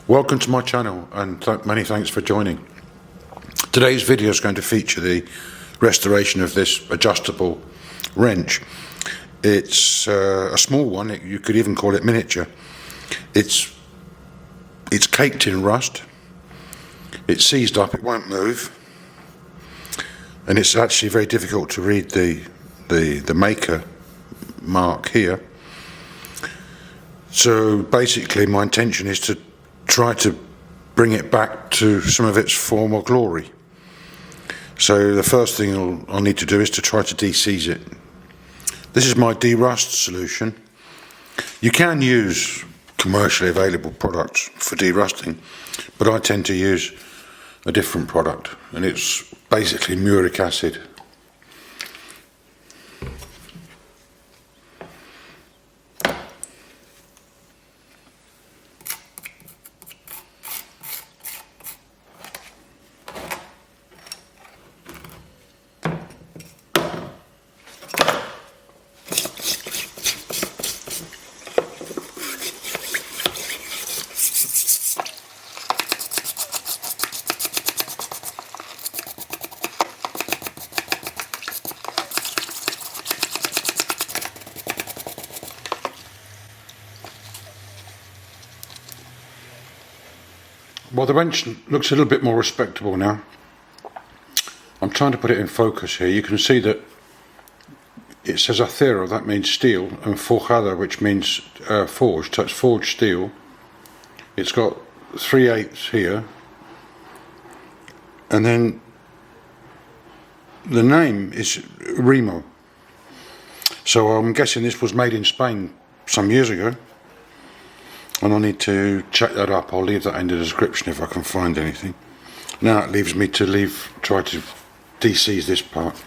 Welcome to my channel and many thanks for joining. Today's video is going to feature the restoration of this adjustable wrench. It's a small one, you could even call it miniature. It's caked in rust, it's seized up, it won't move, and it's actually very difficult to read the maker mark here. So basically my intention is to try to bring it back to some of its former glory. So the first thing I'll need to do is to try to de-seize it. This is my de-rust solution. You can use commercially available products for de-rusting, but I tend to use a different product, and it's basically muric acid. Well, the wrench looks a little bit more respectable now. I'm trying to put it in focus here. You can see that it says acero, that means steel, and forjada, which means forged, so it's forged steel. It's got 3/8 here, and then the name is Remo. So I'm guessing this was made in Spain some years ago. And I need to check that up. I'll leave that in the description if I can find anything. Now it leaves me to try to de-seize this part.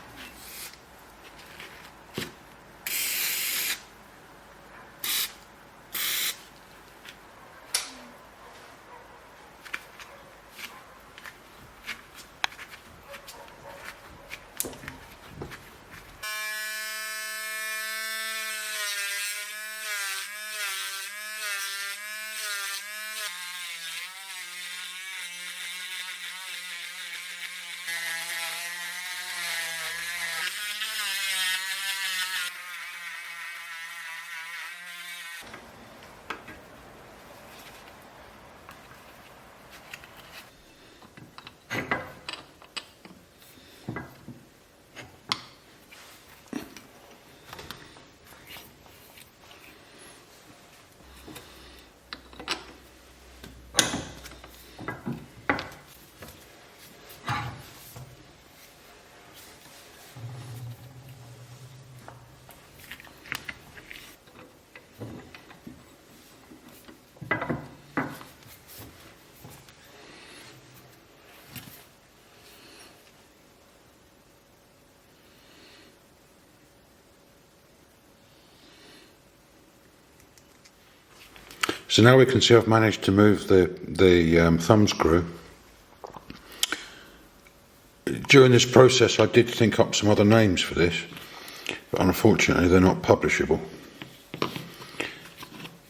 So now we can see I've managed to move the thumb screw. During this process I did think up some other names for this, but unfortunately they're not publishable.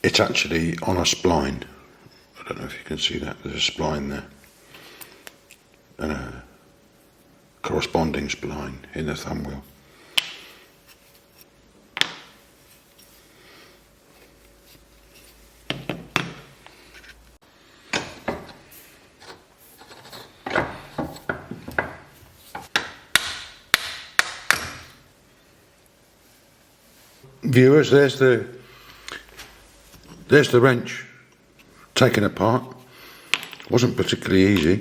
It's actually on a spline. I don't know if you can see that, there's a spline there. And a corresponding spline in the thumb wheel. Viewers, there's the wrench taken apart. Wasn't particularly easy.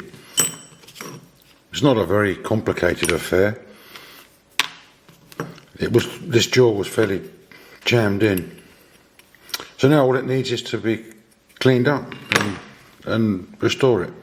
It's not a very complicated affair. This jaw was fairly jammed in. So now all it needs is to be cleaned up and restore it.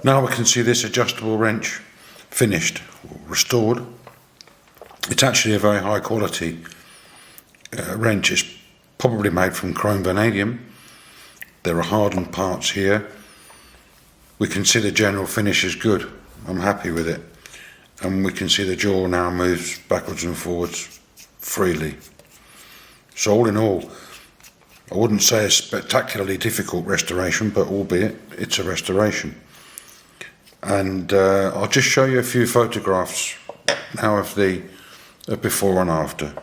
Now we can see this adjustable wrench finished, restored. It's actually a very high quality wrench. It's probably made from chrome vanadium. There are hardened parts here. We can see the general finish is good. I'm happy with it. And we can see the jaw now moves backwards and forwards freely. So all in all, I wouldn't say a spectacularly difficult restoration, but albeit it's a restoration. And I'll just show you a few photographs now of the before and after.